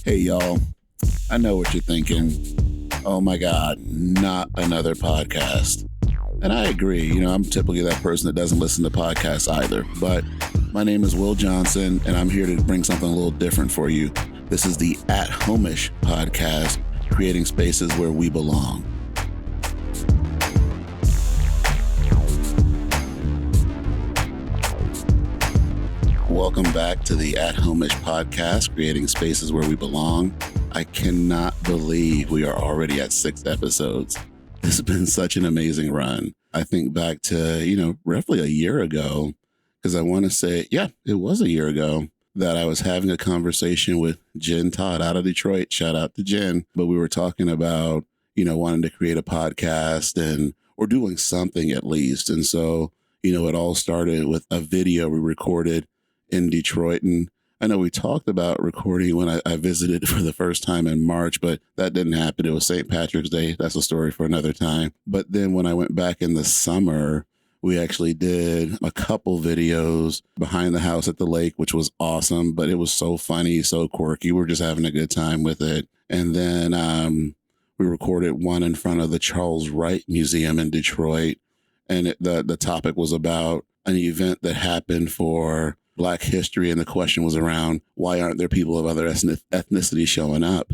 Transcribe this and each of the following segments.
Hey, y'all. I know what you're thinking. Oh my God, not another podcast. And I agree. I'm typically that person that doesn't listen to podcasts either. But my name is Will Johnson, and I'm here to bring something a little different for you. This is the At Homish podcast, creating spaces where we belong. Welcome back to the At Homish podcast, creating spaces where we belong. I cannot believe we are already at 6 episodes. This has been such an amazing run. I think back to, roughly a year ago, because I want to say, it was a year ago that I was having a conversation with Jen Todd out of Detroit. Shout out to Jen. But we were talking about, wanting to create a podcast or doing something at least. And so, it all started with a video we recorded in Detroit. And I know we talked about recording when I visited for the first time in March, but that didn't happen. It was St. Patrick's Day. That's a story for another time. But then when I went back in the summer, we actually did a couple videos behind the house at the lake, which was awesome, but it was so funny, so quirky. We were just having a good time with it. And then we recorded one in front of the Charles Wright Museum in Detroit. And the topic was about an event that happened for Black history, and the question was around why aren't there people of other ethnicity showing up?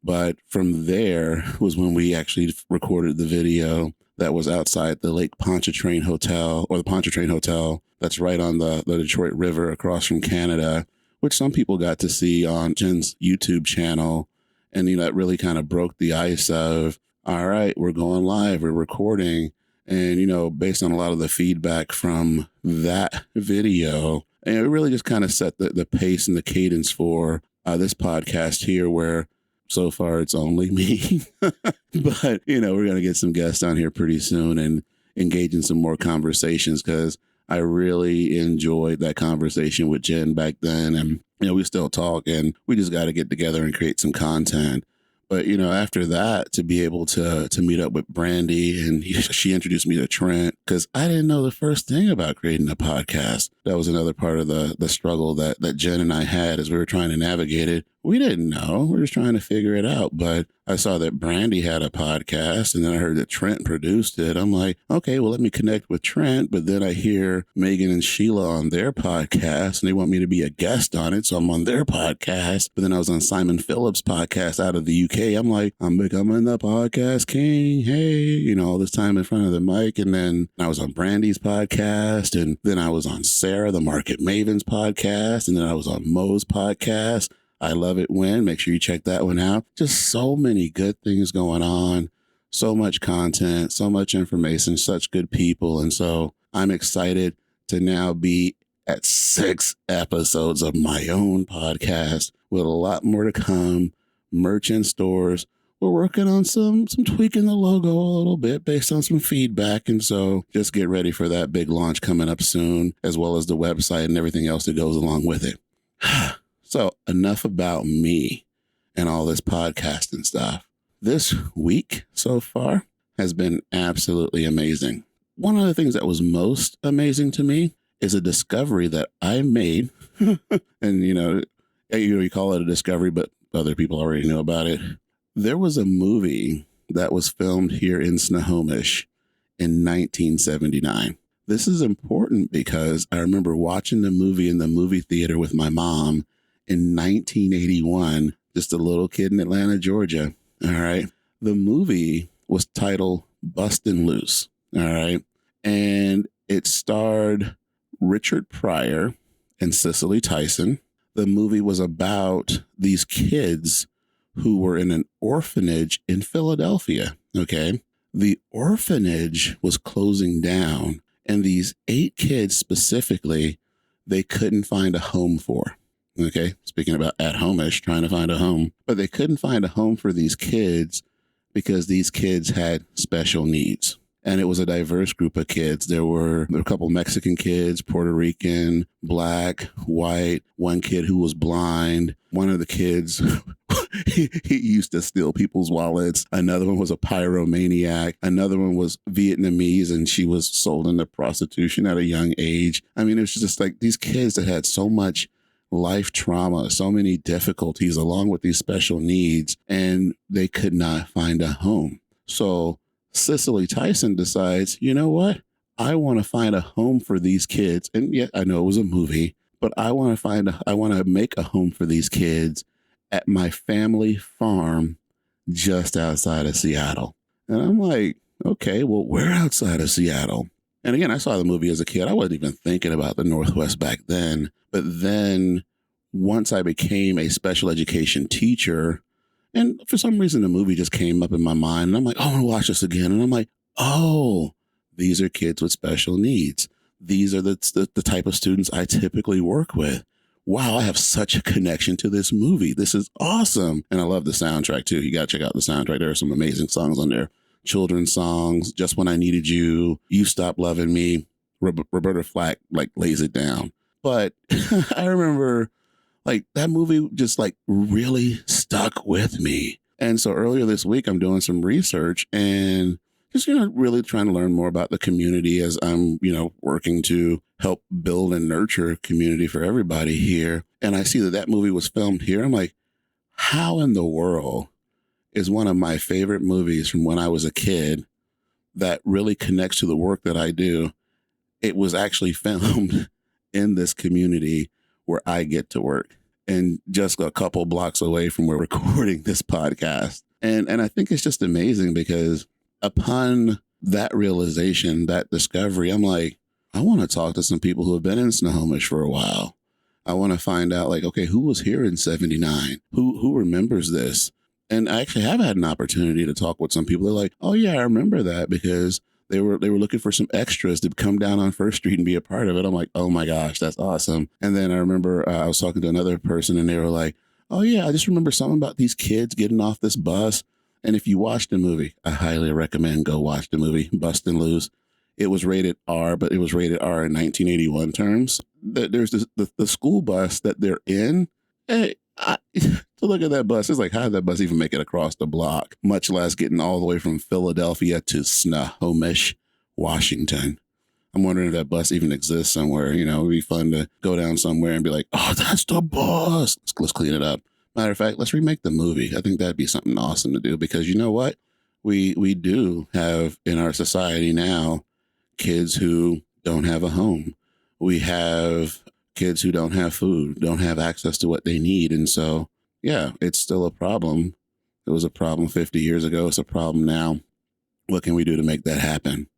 But from there was when we actually recorded the video that was outside the Lake Pontchartrain Hotel, or the Pontchartrain Hotel, that's right on the Detroit River across from Canada, which some people got to see on Jen's YouTube channel. And that really kind of broke the ice of, all right, we're going live, we're recording. And based on a lot of the feedback from that video, and it really just kind of set the pace and the cadence for this podcast here, where so far it's only me. But, we're going to get some guests on here pretty soon and engage in some more conversations, because I really enjoyed that conversation with Jen back then. And, we still talk, and we just got to get together and create some content. But, after that, to be able to meet up with Brandy, and she introduced me to Trent, because I didn't know the first thing about creating a podcast. That was another part of the struggle that Jen and I had as we were trying to navigate it. We didn't know. We were just trying to figure it out. But I saw that Brandy had a podcast, and then I heard that Trent produced it. I'm like, okay, well, let me connect with Trent. But then I hear Megan and Sheila on their podcast, and they want me to be a guest on it. So I'm on their podcast. But then I was on Simon Phillips' podcast out of the UK. I'm like, I'm becoming the podcast king. Hey, all this time in front of the mic. And then I was on Brandy's podcast. And then I was on Sarah, the Market Maven's podcast. And then I was on Mo's podcast. I Love It When. Make sure you check that one out. Just so many good things going on. So much content, so much information, such good people. And so I'm excited to now be at 6 episodes of my own podcast with a lot more to come. Merch in stores. We're working on some tweaking the logo a little bit based on some feedback. And so just get ready for that big launch coming up soon, as well as the website and everything else that goes along with it. So enough about me and all this podcasting stuff. This week so far has been absolutely amazing. One of the things that was most amazing to me is a discovery that I made. And, you call it a discovery, but other people already know about it. There was a movie that was filmed here in Snohomish in 1979. This is important because I remember watching the movie in the movie theater with my mom in 1981, just a little kid in Atlanta, Georgia. All right. The movie was titled Bustin' Loose. All right. And it starred Richard Pryor and Cicely Tyson. The movie was about these kids who were in an orphanage in Philadelphia. Okay. The orphanage was closing down, and these 8 kids specifically, they couldn't find a home for. Okay. Speaking about At Homish, trying to find a home, but they couldn't find a home for these kids because these kids had special needs. And it was a diverse group of kids. There were a couple Mexican kids, Puerto Rican, Black, white, one kid who was blind. One of the kids, he used to steal people's wallets. Another one was a pyromaniac. Another one was Vietnamese, and she was sold into prostitution at a young age. I mean, it was just like these kids that had so much life trauma, so many difficulties along with these special needs, and they could not find a home. So Cicely Tyson decides, you know what? I want to find a home for these kids. And yet I know it was a movie, but I want to make a home for these kids at my family farm just outside of Seattle. And I'm like, okay, well, we're outside of Seattle. And again, I saw the movie as a kid. I wasn't even thinking about the Northwest back then. But then once I became a special education teacher, and for some reason the movie just came up in my mind, and I'm like, oh, I want to watch this again. And I'm like, oh, these are kids with special needs. These are the type of students I typically work with. Wow, I have such a connection to this movie. This is awesome. And I love the soundtrack too. You got to check out the soundtrack. There are some amazing songs on there. Children's songs, Just When I Needed You, You Stop Loving Me. Roberta Flack like lays it down. But I remember like that movie just like really stuck with me. And so earlier this week, I'm doing some research and just, really trying to learn more about the community as I'm, working to help build and nurture a community for everybody here. And I see that movie was filmed here. I'm like, how in the world is one of my favorite movies from when I was a kid that really connects to the work that I do? It was actually filmed in this community where I get to work and just a couple blocks away from where we're recording this podcast. And I think it's just amazing because upon that realization, that discovery, I'm like, I want to talk to some people who have been in Snohomish for a while. I want to find out like, okay, who was here in 79? Who remembers this? And I actually have had an opportunity to talk with some people. They're like, oh yeah, I remember that because they were looking for some extras to come down on First Street and be a part of it. I'm like, oh my gosh, that's awesome. And then I remember I was talking to another person and they were like, oh yeah, I just remember something about these kids getting off this bus. And if you watch the movie, I highly recommend go watch the movie, Bust and Loose. It was rated R, but it was rated R in 1981 terms. There's the school bus that they're in. Hey, to look at that bus, it's like, how did that bus even make it across the block, much less getting all the way from Philadelphia to Snohomish, Washington? I'm wondering if that bus even exists somewhere. It would be fun to go down somewhere and be like, oh, that's the bus. Let's clean it up. Matter of fact, let's remake the movie. I think that'd be something awesome to do because you know what? We do have in our society now kids who don't have a home. We have kids who don't have food, don't have access to what they need. And so, yeah, it's still a problem. It was a problem 50 years ago. It's a problem now. What can we do to make that happen?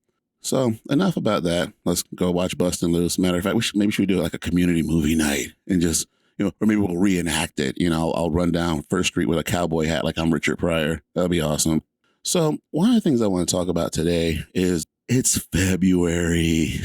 So enough about that. Let's go watch Bust and Loose. Matter of fact, we should do like a community movie night and just, or maybe we'll reenact it. I'll run down First Street with a cowboy hat like I'm Richard Pryor. That'll be awesome. So one of the things I want to talk about today is it's February.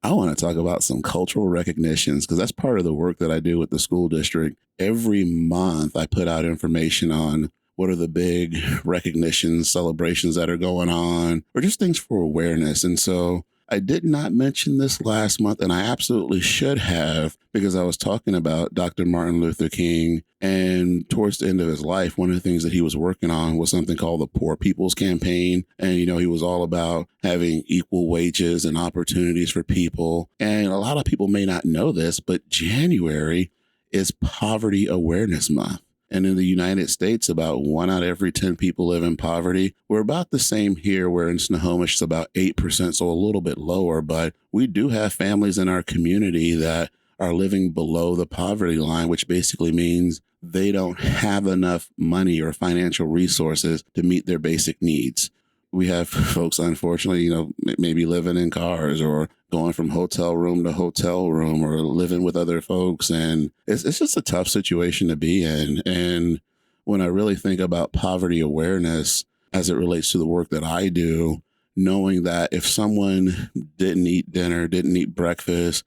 I want to talk about some cultural recognitions because that's part of the work that I do with the school district. Every month I put out information on what are the big recognitions, celebrations that are going on, or just things for awareness. And so I did not mention this last month, and I absolutely should have, because I was talking about Dr. Martin Luther King. And towards the end of his life, one of the things that he was working on was something called the Poor People's Campaign. And, he was all about having equal wages and opportunities for people. And a lot of people may not know this, but January is Poverty Awareness Month. And in the United States, about 1 out of every 10 people live in poverty. We're about the same here, where in Snohomish, it's about 8%, so a little bit lower. But we do have families in our community that are living below the poverty line, which basically means they don't have enough money or financial resources to meet their basic needs. We have folks, unfortunately, maybe living in cars or going from hotel room to hotel room or living with other folks. And it's just a tough situation to be in. And when I really think about poverty awareness as it relates to the work that I do, knowing that if someone didn't eat dinner, didn't eat breakfast,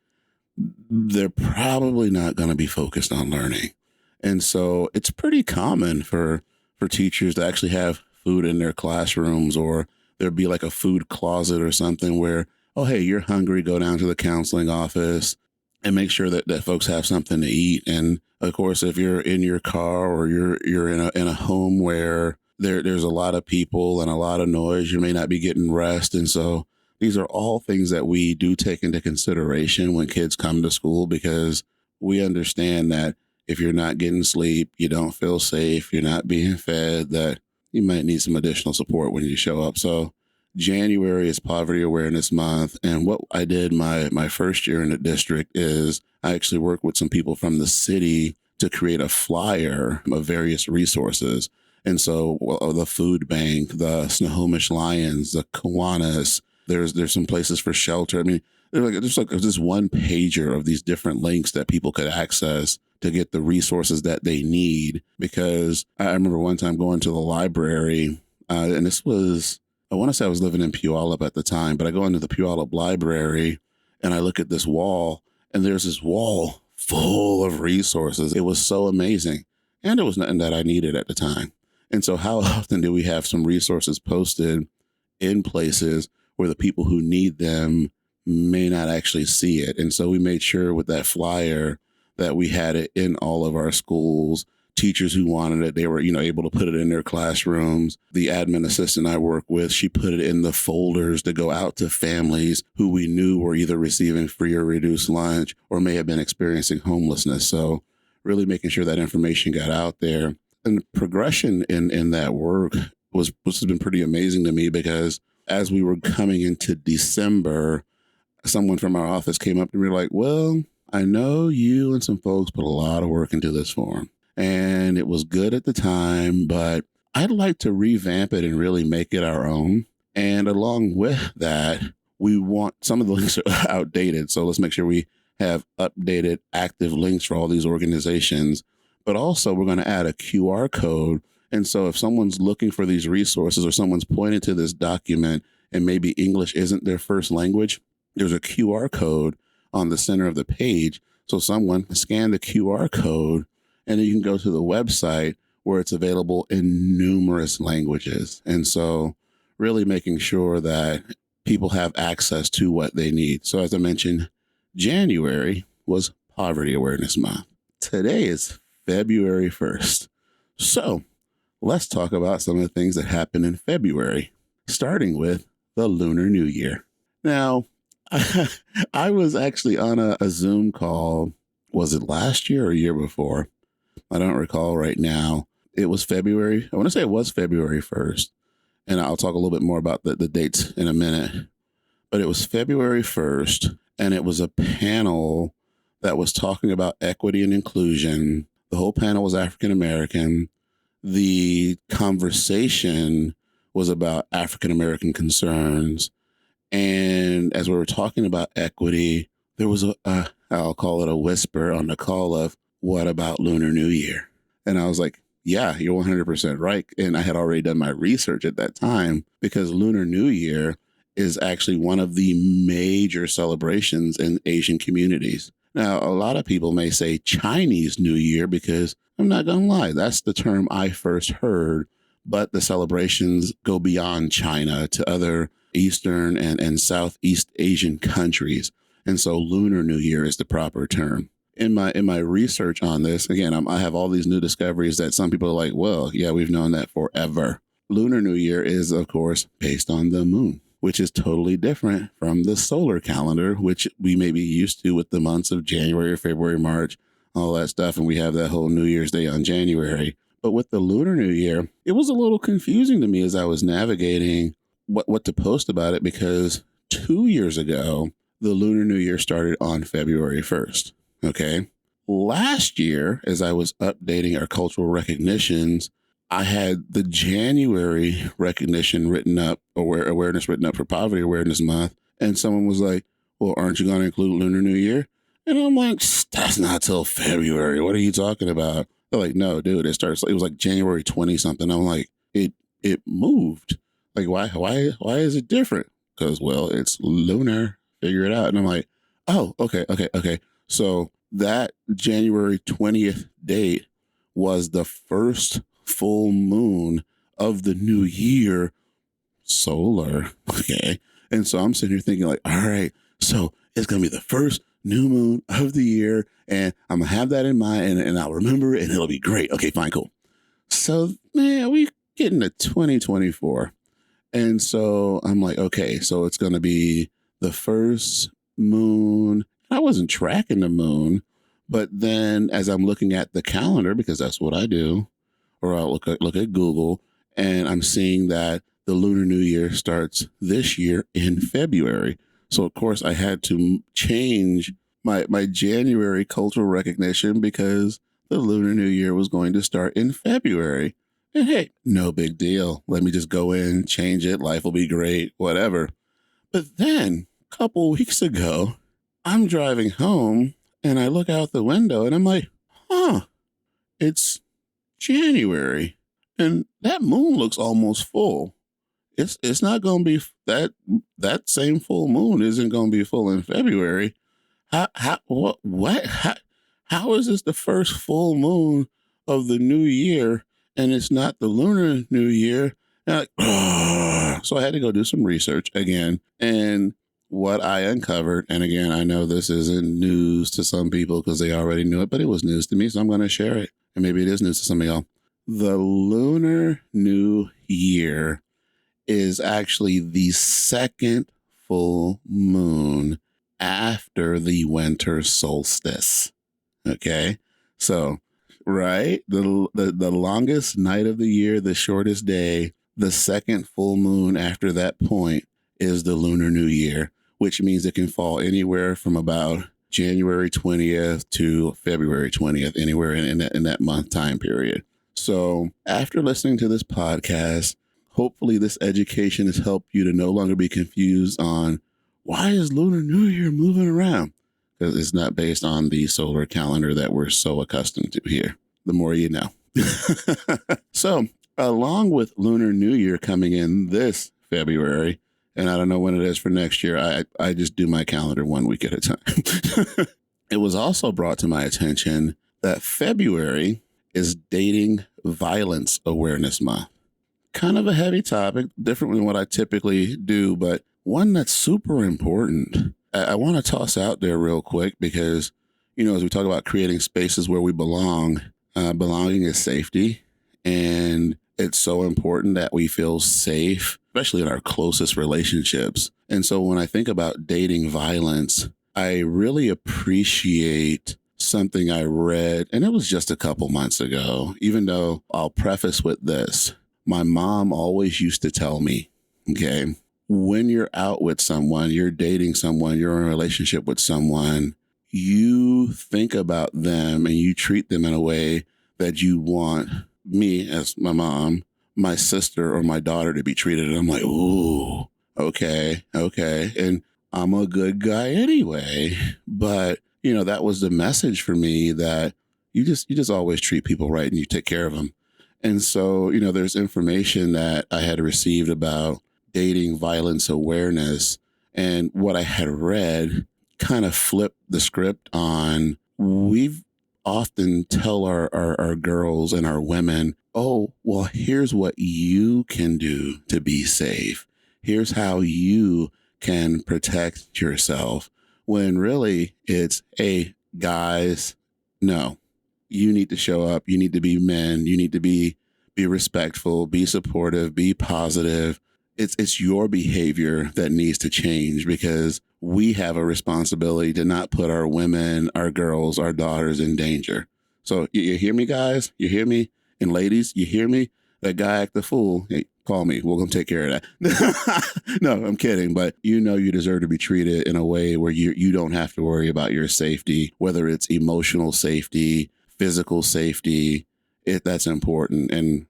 they're probably not going to be focused on learning. And so it's pretty common for teachers to actually have food in their classrooms, or there'd be like a food closet or something where, oh, hey, you're hungry, go down to the counseling office and make sure that folks have something to eat. And of course, if you're in your car or you're in a home where there's a lot of people and a lot of noise, you may not be getting rest. And so these are all things that we do take into consideration when kids come to school, because we understand that if you're not getting sleep, you don't feel safe, you're not being fed, that you might need some additional support when you show up. So January is Poverty Awareness Month. And what I did my first year in the district is I actually worked with some people from the city to create a flyer of various resources. And so the food bank, the Snohomish Lions, the Kiwanis, there's some places for shelter. I mean, there's this one pager of these different links that people could access to get the resources that they need. Because I remember one time going to the library, and this was, I want to say I was living in Puyallup at the time, but I go into the Puyallup library and I look at this wall, and there's this wall full of resources. It was so amazing. And it was nothing that I needed at the time. And so how often do we have some resources posted in places where the people who need them may not actually see it? And so we made sure with that flyer that we had it in all of our schools. Teachers who wanted it, they were, able to put it in their classrooms. The admin assistant I work with, she put it in the folders to go out to families who we knew were either receiving free or reduced lunch or may have been experiencing homelessness. So really making sure that information got out there. And the progression in that work has been pretty amazing to me, because as we were coming into December, someone from our office came up to me like, well, I know you and some folks put a lot of work into this form, and it was good at the time, but I'd like to revamp it and really make it our own. And along with that, we want some of the links are outdated. So let's make sure we have updated active links for all these organizations. But also we're going to add a QR code. And so if someone's looking for these resources or someone's pointing to this document and maybe English isn't their first language, there's a QR code on the center of the page. So someone can scan the QR code and then you can go to the website where it's available in numerous languages. And so really making sure that people have access to what they need. So as I mentioned, January was Poverty Awareness Month. Today is February 1st. So let's talk about some of the things that happened in February, starting with the Lunar New Year. Now, I was actually on a Zoom call. Was it last year or a year before? I don't recall right now. It was February. I want to say it was February 1st. And I'll talk a little bit more about the dates in a minute. But it was February 1st, and it was a panel that was talking about equity and inclusion. The whole panel was African American. The conversation was about African American concerns. And as we were talking about equity, there was I'll call it a whisper on the call of, what about Lunar New Year? And I was like, yeah, you're 100% right. And I had already done my research at that time, because Lunar New Year is actually one of the major celebrations in Asian communities. Now, a lot of people may say Chinese New Year, because I'm not going to lie, that's the term I first heard. But the celebrations go beyond China to other Eastern and Southeast Asian countries. And so Lunar New Year is the proper term. In my research on this, again, I have all these new discoveries that some people are like, well, yeah, we've known that forever. Lunar New Year is, of course, based on the moon, which is totally different from the solar calendar, which we may be used to with the months of January, February, March, all that stuff. And we have that whole New Year's Day on January. But with the Lunar New Year, it was a little confusing to me as I was navigating what to post about it, because 2 years ago, the Lunar New Year started on February 1st. Okay. Last year, as I was updating our cultural recognitions, I had the January recognition written up, awareness written up for Poverty Awareness Month. And someone was like, well, aren't you going to include Lunar New Year? And I'm like, that's not till February. What are you talking about? They're like, no, dude, it was like January 20 something. I'm like, it moved. Like, why is it different? Because, well, it's lunar, figure it out. And I'm like, oh, okay. So that January 20th date was the first full moon of the new year, solar. Okay. And so I'm sitting here thinking like, all right, so it's going to be the first new moon of the year, and I'm going to have that in mind, and I'll remember it, and it'll be great. Okay, fine, cool. So, man, we get into 2024. And so I'm like, okay, so it's going to be the first moon. I wasn't tracking the moon, But then as I'm looking at the calendar, because that's what I do, or I'll look at Google, and I'm seeing that the Lunar New Year starts this year in February. So of course I had to change my January cultural recognition because the Lunar New Year was going to start in February. And hey, no big deal. Let me just go in, change it. Life will be great, whatever. But then a couple weeks ago, I'm driving home and I look out the window and I'm like, huh, it's January and that moon looks almost full. It's not going to be that same full moon isn't going to be full in February. How is this the first full moon of the new year and it's not the Lunar New Year? And so I had to go do some research again. And what I uncovered, and again, I know this isn't news to some people because they already knew it, but it was news to me, so I'm going to share it. And maybe it is news to some of y'all. The Lunar New Year is actually the second full moon after the winter solstice. Okay. So, right. The longest night of the year, the shortest day, the second full moon after that point is the Lunar New Year, which means it can fall anywhere from about January 20th to February 20th, anywhere in that month time period. So after listening to this podcast, hopefully this education has helped you to no longer be confused on why is Lunar New Year moving around? Because it's not based on the solar calendar that we're so accustomed to here. The more you know. So along with Lunar New Year coming in this February, and I don't know when it is for next year, I just do my calendar 1 week at a time. It was also brought to my attention that February is Dating Violence Awareness Month. Kind of a heavy topic, different than what I typically do, but one that's super important. I want to toss out there real quick because, as we talk about creating spaces where we belong, belonging is safety. And it's so important that we feel safe, especially in our closest relationships. And so when I think about dating violence, I really appreciate something I read, and it was just a couple months ago, even though I'll preface with this. My mom always used to tell me, okay, when you're out with someone, you're dating someone, you're in a relationship with someone, you think about them and you treat them in a way that you want me as my mom, my sister or my daughter to be treated. And I'm like, ooh, okay. And I'm a good guy anyway. But, that was the message for me that you just always treat people right and you take care of them. And so, there's information that I had received about dating violence awareness, and what I had read kind of flipped the script on. We've often tell our girls and our women, oh, well, here's what you can do to be safe. Here's how you can protect yourself. When really it's, hey, guys, no, you need to show up. You need to be men. You need to be respectful, be supportive, be positive. It's your behavior that needs to change because we have a responsibility to not put our women, our girls, our daughters in danger. So you hear me, guys? You hear me? And ladies, you hear me? That guy act the fool. Hey, call me. We're going to take care of that. No, I'm kidding. But you deserve to be treated in a way where you don't have to worry about your safety, whether it's emotional safety, physical safety. That's important. And,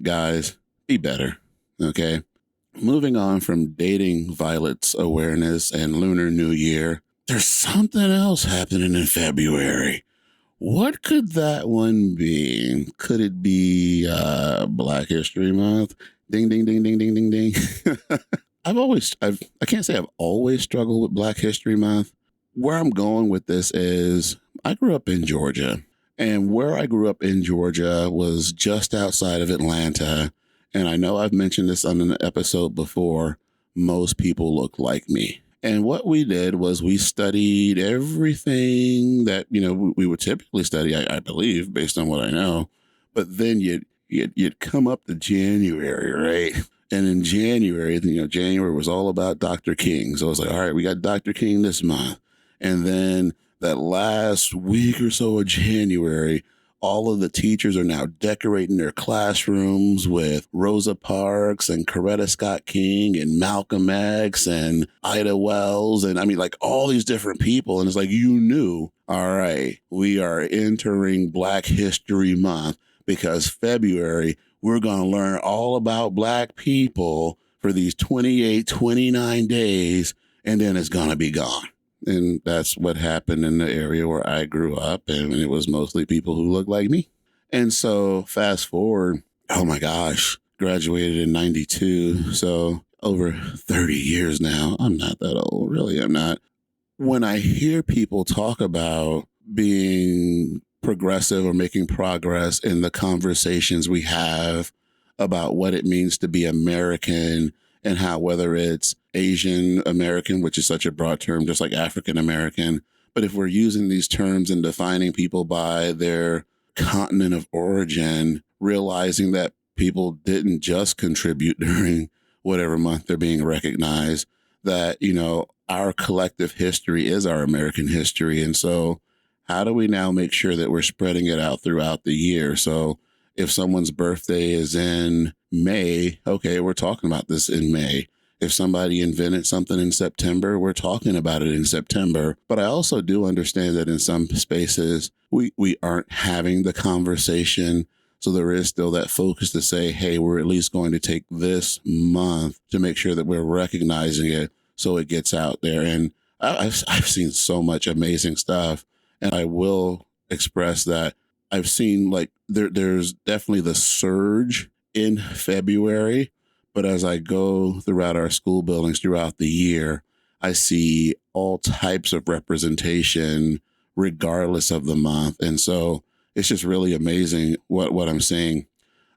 guys, be better. Okay. Moving on from dating violence awareness and Lunar New Year, there's something else happening in February. What could that one be? Could it be Black History Month? Ding, ding, ding, ding, ding, ding, ding. I can't say I've always struggled with Black History Month. Where I'm going with this is I grew up in Georgia, and where I grew up in Georgia was just outside of Atlanta. And I know I've mentioned this on an episode before. Most people look like me. And what we did was we studied everything that, we would typically study, I believe, based on what I know. But then you'd come up to January, right? And in January, January was all about Dr. King. So I was like, all right, we got Dr. King this month. And then that last week or so of January, all of the teachers are now decorating their classrooms with Rosa Parks and Coretta Scott King and Malcolm X and Ida Wells. And I mean, like all these different people. And it's like, you knew, all right, we are entering Black History Month because February, we're going to learn all about Black people for these 28, 29 days, and then it's going to be gone. And that's what happened in the area where I grew up. And it was mostly people who looked like me. And so fast forward, oh my gosh, graduated in 92. So over 30 years now. I'm not that old. Really, I'm not. When I hear people talk about being progressive or making progress in the conversations we have about what it means to be American, and how whether it's Asian American, which is such a broad term, just like African American, but if we're using these terms and defining people by their continent of origin, realizing that people didn't just contribute during whatever month they're being recognized, that, you know, our collective history is our American history. And so how do we now make sure that we're spreading it out throughout the year? So if someone's birthday is in May, okay, we're talking about this in May. If somebody invented something in September, we're talking about it in September. But I also do understand that in some spaces, we aren't having the conversation. So there is still that focus to say, hey, we're at least going to take this month to make sure that we're recognizing it so it gets out there. And I've seen so much amazing stuff. And I will express that I've seen like there's definitely the surge in February, but as I go throughout our school buildings throughout the year, I see all types of representation regardless of the month. And so it's just really amazing what I'm seeing.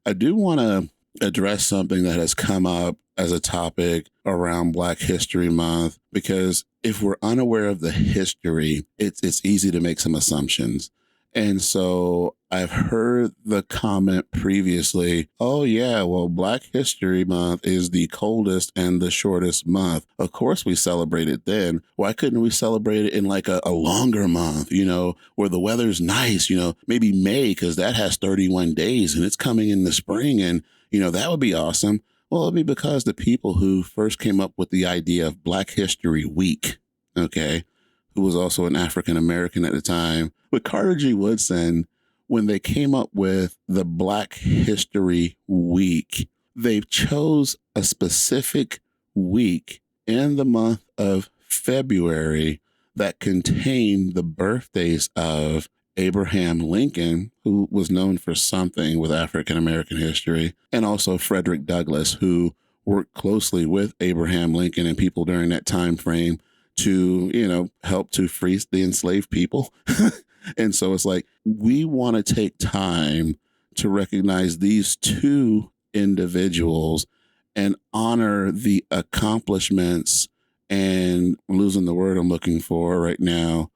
I do want to address something that has come up as a topic around Black History Month, because if we're unaware of the history, it's easy to make some assumptions. And so I've heard the comment previously, oh yeah, well, Black History Month is the coldest and the shortest month. Of course we celebrate it then. Why couldn't we celebrate it in like a longer month, you know, where the weather's nice, you know, maybe May, because that has 31 days and it's coming in the spring, and, you know, that would be awesome. Well, it'd be because the people who first came up with the idea of Black History Week, okay, who was also an African American at the time, with Carter G. Woodson, when they came up with the Black History Week, they chose a specific week in the month of February that contained the birthdays of Abraham Lincoln, who was known for something with African American history, and also Frederick Douglass, who worked closely with Abraham Lincoln and people during that time frame to, you know, help to free the enslaved people. And so it's like, we want to take time to recognize these two individuals and honor the accomplishments, and I'm losing the word I'm looking for right now,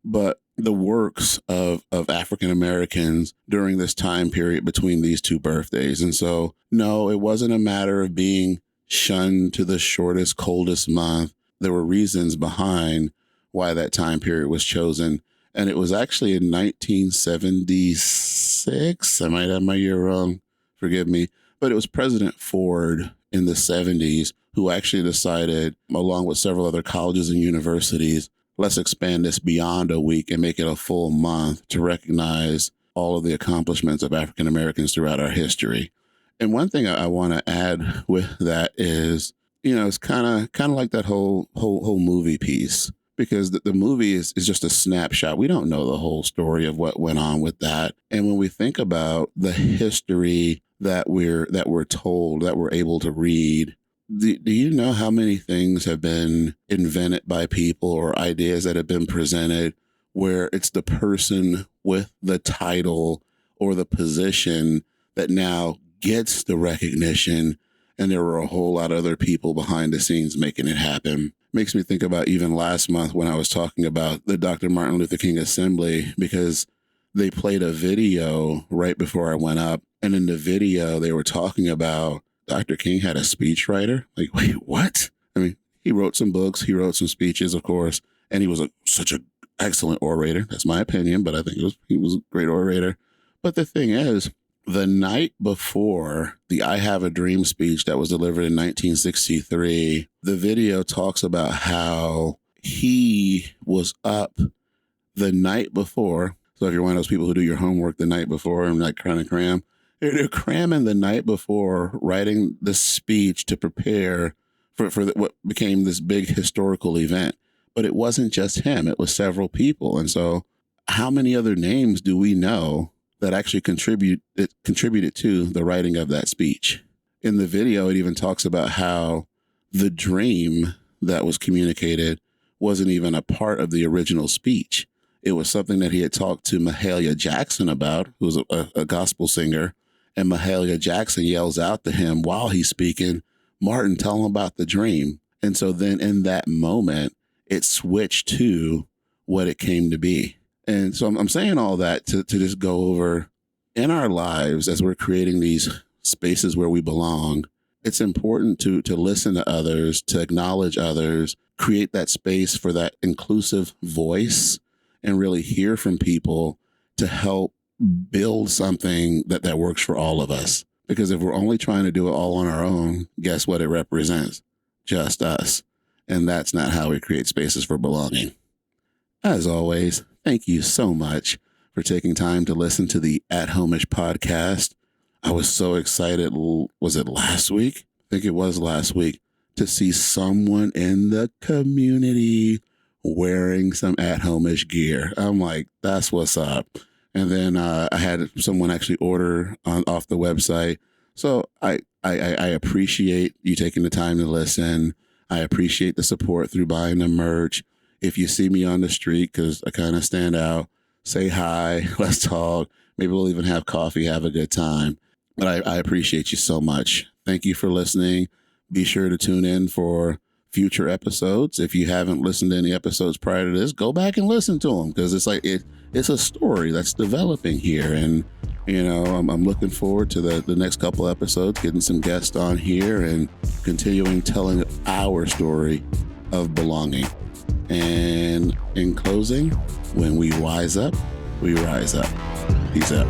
but the works of African Americans during this time period between these two birthdays. And so, no, it wasn't a matter of being shunned to the shortest, coldest month. There were reasons behind why that time period was chosen. And it was actually in 1976. I might have my year wrong. Forgive me. But it was President Ford in the 70s who actually decided, along with several other colleges and universities, let's expand this beyond a week and make it a full month to recognize all of the accomplishments of African Americans throughout our history. And one thing I want to add with that is, you know, it's kind of like that whole movie piece, because the movie is just a snapshot. We don't know the whole story of what went on with that. And when we think about the history that we're told, that we're able to read, do you know how many things have been invented by people or ideas that have been presented where it's the person with the title or the position that now gets the recognition, and there were a whole lot of other people behind the scenes making it happen? Makes me think about even last month when I was talking about the Dr. Martin Luther King Assembly, because they played a video right before I went up. And in the video, they were talking about Dr. King had a speechwriter. Like, wait, what? I mean, he wrote some books, he wrote some speeches, of course, and he was such an excellent orator. That's my opinion, but I think he was a great orator. But the thing is, the night before the I Have a Dream speech that was delivered in 1963, the video talks about how he was up the night before. So if you're one of those people who do your homework the night before and like kind of cram, they're cramming the night before, writing the speech to prepare for what became this big historical event. But it wasn't just him. It was several people. And so how many other names do we know that actually contributed to the writing of that speech? In the video, it even talks about how the dream that was communicated wasn't even a part of the original speech. It was something that he had talked to Mahalia Jackson about, who was a gospel singer. And Mahalia Jackson yells out to him while he's speaking, "Martin, tell him about the dream." And so then in that moment, it switched to what it came to be. And so I'm saying all that to just go over in our lives as we're creating these spaces where we belong. It's important to listen to others, to acknowledge others, create that space for that inclusive voice, and really hear from people to help build something that works for all of us. Because if we're only trying to do it all on our own, guess what it represents? Just us. And that's not how we create spaces for belonging. As always, thank you so much for taking time to listen to the At Home-ish podcast. I was so excited. Was it last week? I think it was last week, to see someone in the community wearing some At Home-ish gear. I'm like, that's what's up. And then I had someone actually order off the website. So I appreciate you taking the time to listen. I appreciate the support through buying the merch. If you see me on the street, because I kind of stand out, say hi, let's talk. Maybe we'll even have coffee, have a good time. But I appreciate you so much. Thank you for listening. Be sure to tune in for future episodes. If you haven't listened to any episodes prior to this, go back and listen to them, because it's like it's a story that's developing here. And, you know, I'm looking forward to the next couple episodes, getting some guests on here and continuing telling our story of belonging. And in closing, when we wise up, we rise up. Peace out.